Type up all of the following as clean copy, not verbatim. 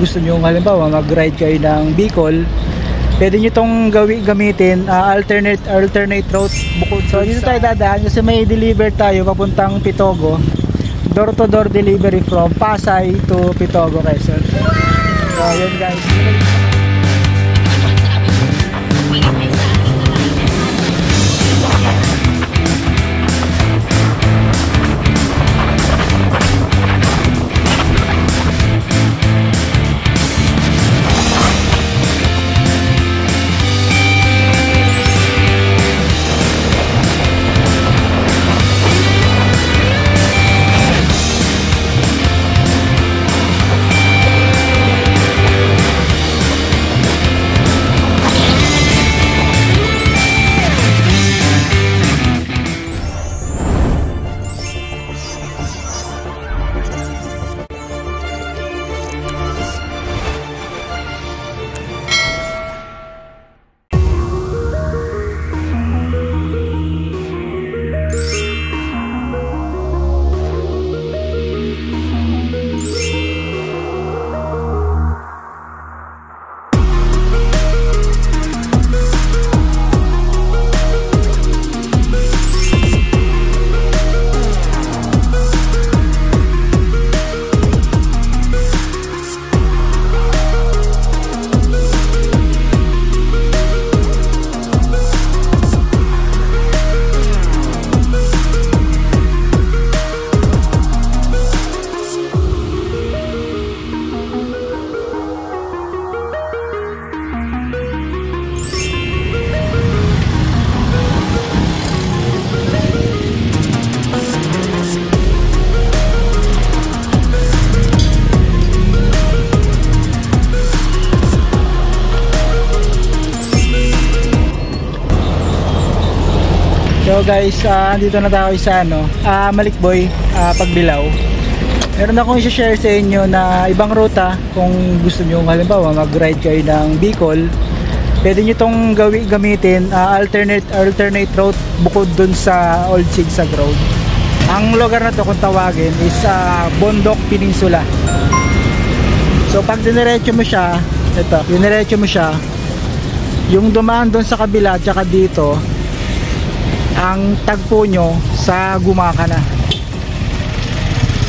gusto nyo halimbawa mag-ride kayo ng Bicol, pwede nyo itong gamitin alternate route bukod. So dito tayo dadaan kasi may deliver tayo papuntang Pitogo, door to door delivery from Pasay to Pitogo, Quezon. So yun guys. So guys, andito na tayo sa Malikboy, Pagbilao. Meron akong i-share sa inyo na ibang ruta. Kung gusto nyo halimbawa mag-ride kayo ng Bicol, pwede nyo itong gamitin alternate route bukod dun sa Old Zigzag Road. Ang lugar na to kung tawagin is Bondok Peninsula. So pag diniretso mo siya, yung dumaan dun sa kabila tsaka dito, ang tagpo nyo sa Gumaka na.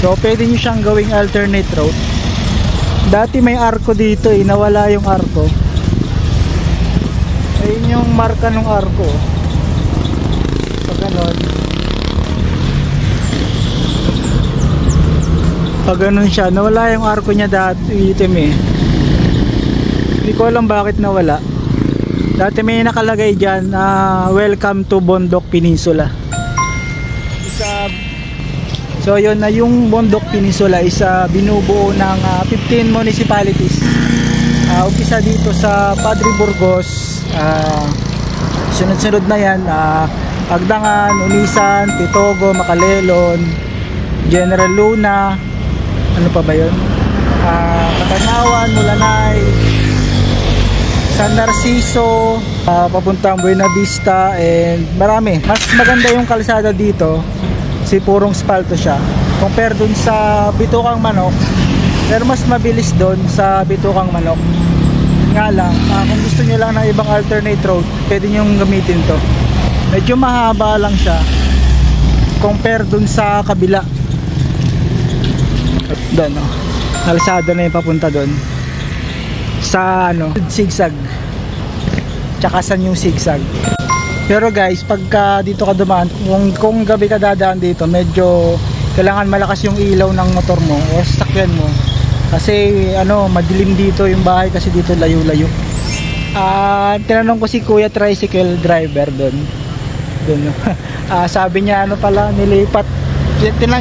So pwede nyo siyang gawing alternate route. Dati may arko dito nawala yung arko. Ayun yung marka ng arko. Pag ganun siya, nawala yung arko niya dati, itim Hindi ko alam bakit nawala. Dati may nakalagay dyan, welcome to Bondok Peninsula. So yun na yung Bondok Peninsula is binubuo ng 15 municipalities. Umpisa dito sa Padre Burgos, sunod-sunod na yan, Agdangan, Unisan, Pitogo, Macalelon, General Luna, ano pa ba yun? Katanawan, Mulanay, San Narciso, papuntang Buena Vista, and marami. Mas maganda yung kalsada dito, si purong spalto siya compare dun sa Bitukang Manok, pero mas mabilis dun sa Bitukang Manok. Nga lang, kung gusto nyo lang ng ibang alternate road, pwede nyo gamitin to. Medyo mahaba lang siya compare dun sa kabila. Doon kalsada na yung papunta dun sa zigzag, tsaka sa new zigzag. Pero guys, pagka dito ka dumaan, kung gabi ka dadaan dito, medyo kailangan malakas yung ilaw ng motor mo o sasakyan mo, kasi madilim dito yung bahay, kasi dito layo-layo. Tinanong ko si Kuya Tricycle Driver doon. Sabi niya pala, nilipat,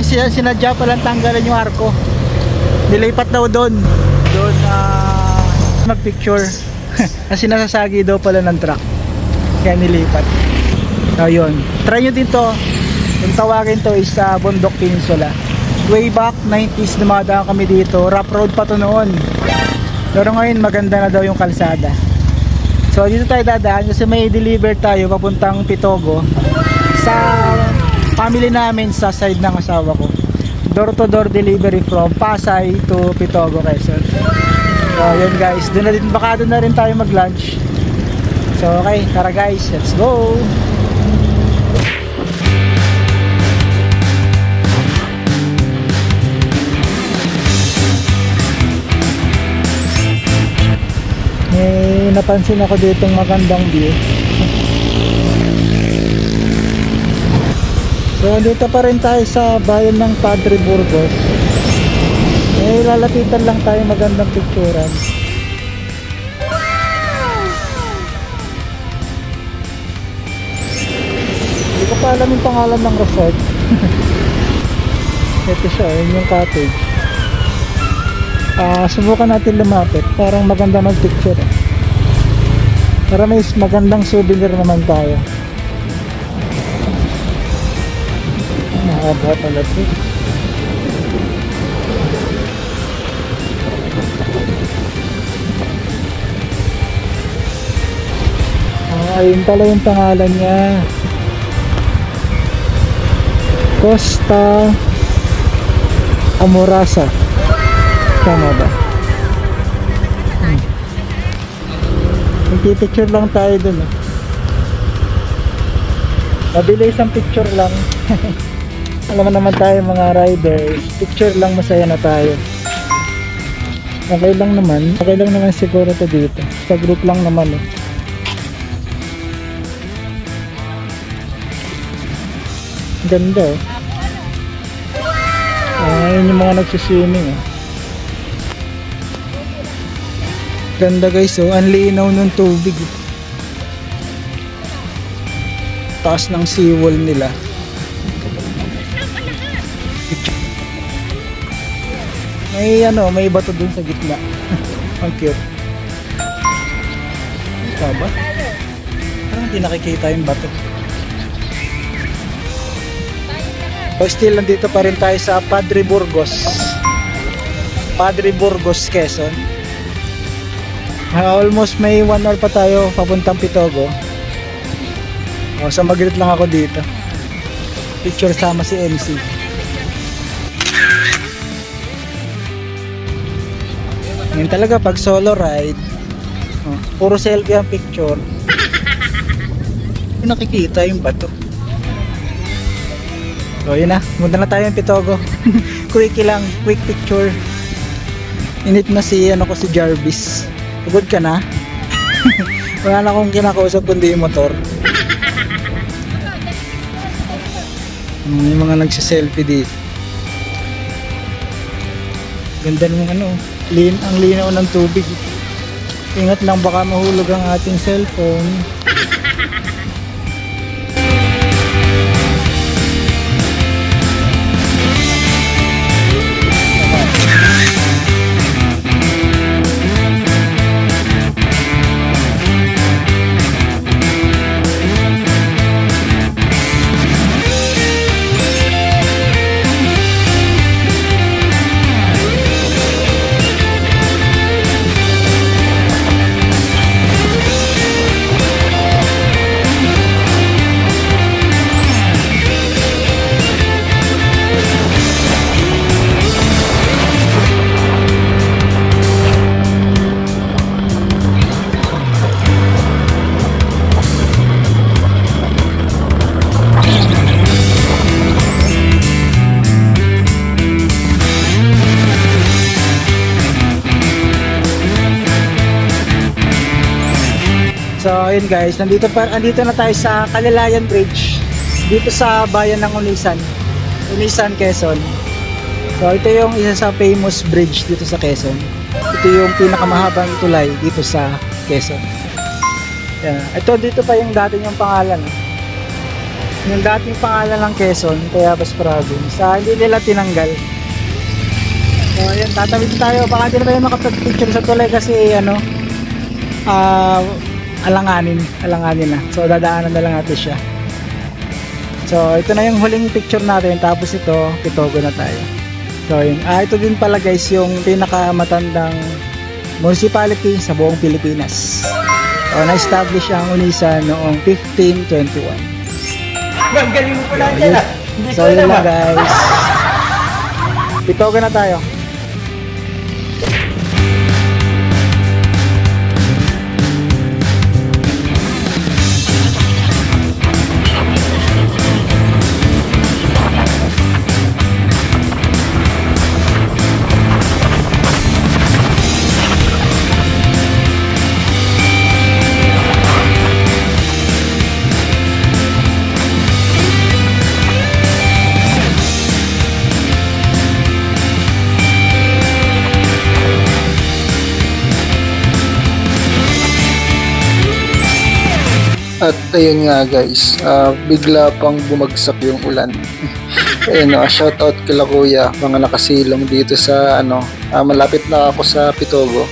sinadya palang tanggalan yung arko, nilipat daw doon magpicture kasi nasasagi daw pala ng truck, kaya nilipat. Ayun, try nyo dito. Yung tawagin to is Bondok Peninsula. Way back 90s dumadaan kami dito, rough road pa to noon, pero ngayon maganda na daw yung kalsada. So dito tayo dadaan kasi may deliver tayo papuntang Pitogo sa family namin, sa side ng asawa ko. Door to door delivery from Pasay to Pitogo, Quezon. So yun guys, baka doon na rin tayo mag lunch. So okay, tara guys, let's go. May napansin ako ditong magandang view. So dito pa rin tayo sa bayan ng Padre Burgos. Lalapitan lang tayo magandang picturean. Hindi ko pa alam yung pangalan ng resort. Ito siya, yun yung cottage. Subukan natin lumapit. Parang maganda mag-picture. Para may magandang souvenir naman tayo. Mahaba pala ito. Ayun pala yung pangalan niya. Costa Amorosa. Tama ba? Nagpipicture lang tayo dun. Mabilis ang picture lang. Alam mo naman tayo mga riders, picture lang masaya na tayo. Okay lang naman siguro to dito. Sa group lang naman eh. Ganda oh. Ayun yung mga nagsiswimming oh. Ganda guys oh, ang linaw ng tubig. Taas ng seawall nila. May bato dun sa gitna. Ang cute. Ba? Parang hindi nakikita yung bato. So still nandito pa rin tayo sa Padre Burgos. Padre Burgos, Quezon. Almost may 1 hour pa tayo papuntang Pitogo. So mag-greet lang ako dito. Picture sama si MC. Ngayon talaga pag solo ride, puro selfie ang picture. Hindi nakikita yung bato. So yun na, munta na tayo ng Pitogo. Quickie lang, quick picture. Init na si Jarvis. Pagod ka na? Wala na akong kinakausap kundi yung motor. Yung mga nagsiselfie dito. Ganda ng ang linaw ng tubig. Ingat lang baka mahulog ang ating cellphone. So ayun guys, nandito na tayo sa Kalalayan Bridge dito sa bayan ng Unisan, Quezon. So ito yung isa sa famous bridge dito sa Quezon. Ito yung pinakamahabang tulay dito sa Quezon. Yeah. Ito dito pa yung dating yung pangalan. Yung dating pangalan ng Quezon, Tayabas Province. Hindi nila tinanggal. So ayun, tatawid tayo. Baka hindi na tayo makapag-picture sa tulay kasi alanganin na. So dadaanan na lang natin siya. So ito na yung huling picture natin. Tapos ito, Pitogo na tayo. So yun. Ito din pala guys yung pinakamatandang municipality sa buong Pilipinas. So na-establish ang Unisan noong 1521. Galing mo pala dyan. So yun lang guys. Pitogo na tayo. At ayun nga guys, bigla pang bumagsak yung ulan. Ayun, shoutout kila kuya, mga nakasilong dito sa malapit na ako sa Pitogo.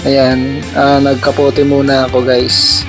Ayan, nagkapote muna ako guys.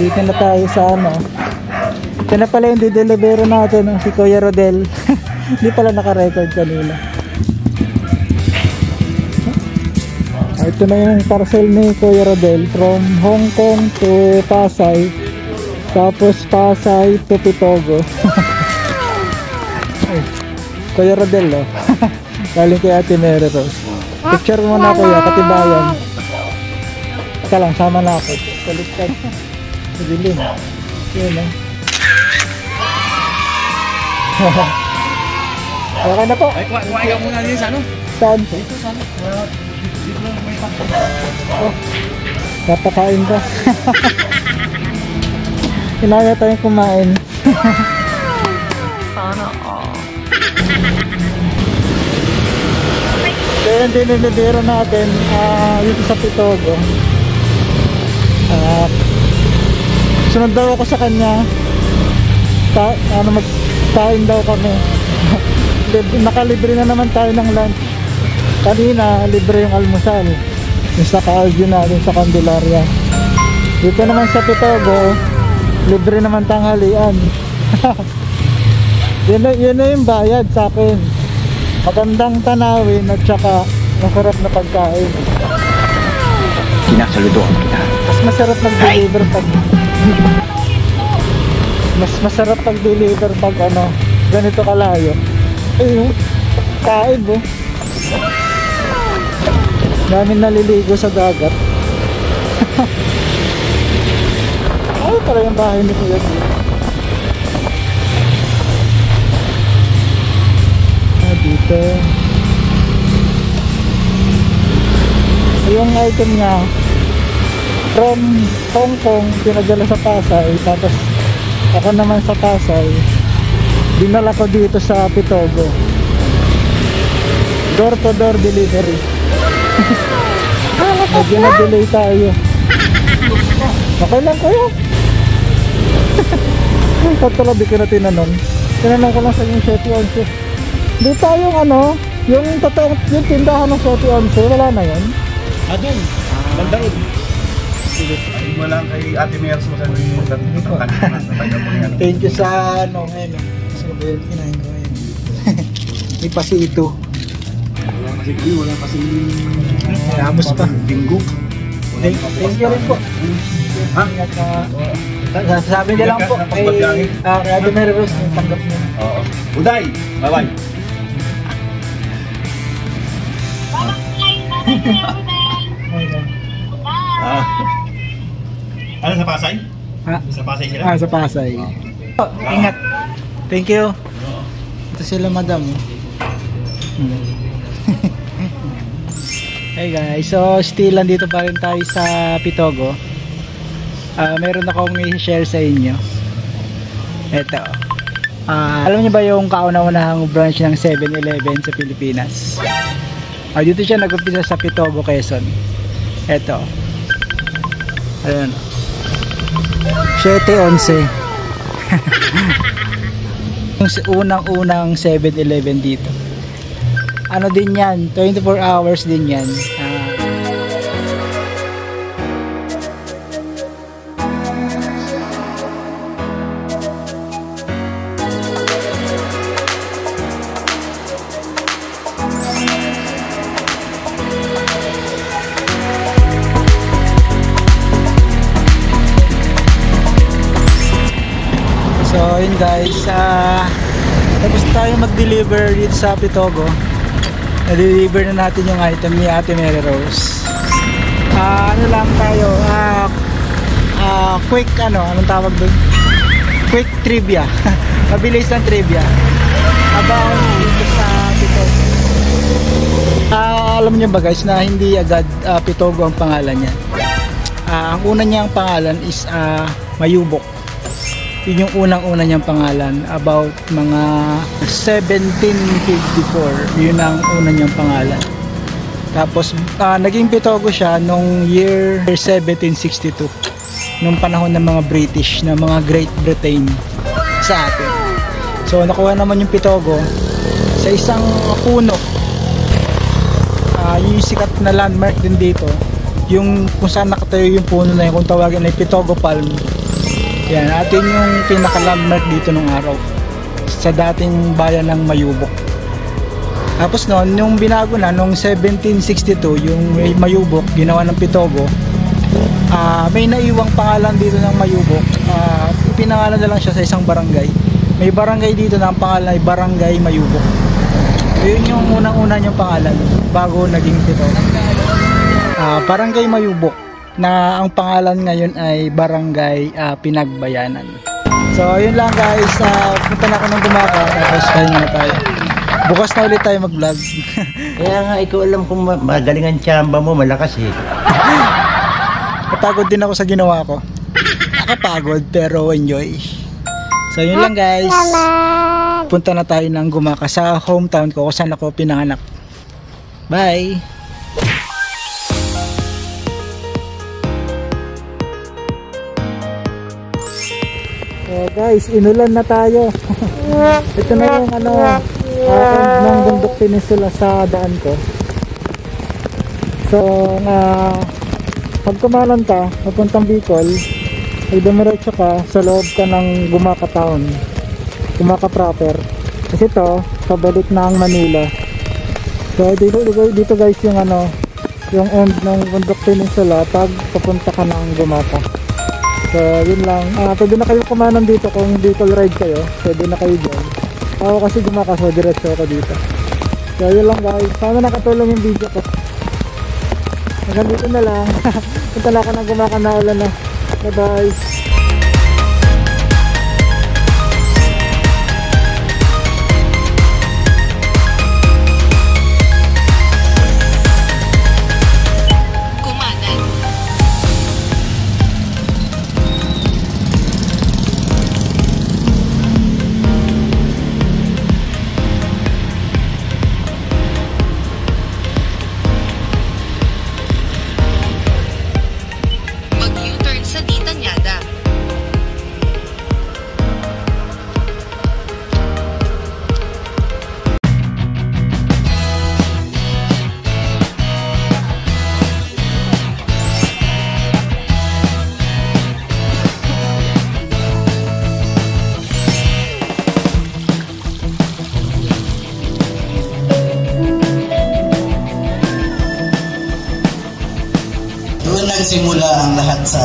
Dito na tayo sa ito na pala yung didelivero natin si Kuya Rodel. Hindi pala naka-record kanina. Ito na yung parcel ni Kuya Rodel from Hong Kong to Pasay, tapos Pasay to Pitogo. Kuya Rodel galing kay Ate Mary Rose. Picture mo na kuya, katibayan. Teka lang, sama na ako. Baliktad. Dilim. Yun okay na po. Ay, kuha muna din sa Saan? Dito sa dito lang may pakto. Kapakain ka. Kinaya tayong kumain. Sana all. Kaya yung dinilibero natin dito sa Pitogo. Sunod daw ako sa kanya. Magkain daw kami. Nakalibre na naman tayo ng lunch. Kanina libre yung almusal yung sa ka-audio natin sa Candelaria. Dito naman sa Pitogo libre naman tanghalian. yun na yung bayad sa akin. Magandang tanawin at saka masarap na pagkain. Kinasaludoan kita. Mas masarap mag-deliver pag masarap pag-deliver pag ganito kalayo. Ayun, kaib namin naliligo sa dagat. Ay, pala yung bahay ni Kuya dito. Dito yung item niya from Hong Kong pinadala sa Pasay, tapos ako naman sa Pasay dinala ko dito sa Pitogo. Door to door delivery. Medyo na-delay tayo. Okay lang kayo. Patulabi ko na tinanong ko lang sa yung 7 ounces. Di tayong yung totoong yung tindahan ng 7 ounces, wala na yun? Doon, Bandaod. Ay mo lang kay Ate Mears mo sabi mo sa thank you sa ngayon. So, kinain ko ngayon. May pasito. Wala kasi Ramos pa. Bingo. Thank you rin po. Sabi niya lang po kay Ate Mary Rose yung tanggap niya. Oo. Uday, bye-bye. Ano sa Pasay? Sa Pasay sila? Sa Pasay. Ingat. Thank you. Ito sila madam. Hey guys, so still nandito pa rin tayo sa Pitogo. Meron akong i-share sa inyo. Ito. Alam niyo ba yung kauna-unahang branch ng 7-Eleven sa Pilipinas? Dito siya nag-umpisa sa Pitogo, Quezon. Ito. Ayun. 7-11. Yung unang 7-Eleven dito. Ano din yan? 24 hours din yan. So yun guys, tapos tayo mag-deliver dito sa Pitogo. Na-deliver na natin yung item ni Ate Mary Rose. Ano lang tayo, quick anong tawag doon? Quick trivia. Mabilis ang trivia about dito sa Pitogo. Alam niyo ba guys na hindi agad Pitogo ang pangalan niya. Ang una niyang pangalan is Mayubok. Yun yung unang-una niyang pangalan, about mga 1754, yun ang una niyang pangalan. Tapos naging Pitogo siya nung year 1762, nung panahon ng mga British, ng mga Great Britain sa atin. So nakuha naman yung Pitogo sa isang puno. Yung sikat na landmark din dito, yung kung saan nakatayo yung puno na yun, kung tawagin ay Pitogo Palm. Yan, atin yung pinaka-landmark dito nung araw sa dating bayan ng Mayubok. Tapos noon, nung binago na, nung 1762, yung Mayubok, ginawa ng Pitogo, may naiwang pangalan dito ng Mayubok. Pinangalan na lang siya sa isang barangay. May barangay dito na ang pangalan ay Barangay Mayubok. Yun yung unang-una niyang pangalan bago naging Pitogo. Barangay Mayubok, na ang pangalan ngayon ay Barangay Pinagbayanan. So yun lang guys, punta na ako ng Gumaca, tapos kayo na tayo. Bukas na ulit tayo mag-vlog. Kaya nga ikaw alam kung magaling ang tsamba mo, malakas eh. Napagod din ako sa ginawa ko. Nakapagod pero enjoy. So yun lang guys, punta na tayo ng Gumaca sa hometown ko kung saan ako pinanganak. Bye! So guys, inulan na tayo. Ito na yung end ng Bundok Peninsula sa daan ko. So pag kumanan ka papuntang Bicol, ay dumiretso ka sa loob ka ng Gumaca Town, Gumaca proper. Kasi ito pabalik na ang Manila. So dito guys yung yung end ng Bundok Peninsula pag papunta ka ng Gumaca. So yun lang, pwede na kayo kumanan dito kung Bicol ride kayo, pwede na kayo dyan. Ako kasi Gumaca, so diretso ako dito. So yun lang guys, sana nakatulong yung video ko. Hanggang dito na lang. Punta na ako ng Gumaca, na ulan na. Bye bye. Nagsimula ang lahat sa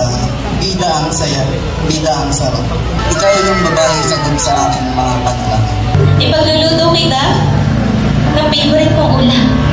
bida ang saya, bida ang sarap. Ikaw yung babae sagot sa aking mga panalangin. Ipagluluto kita ng favorite kong ulam.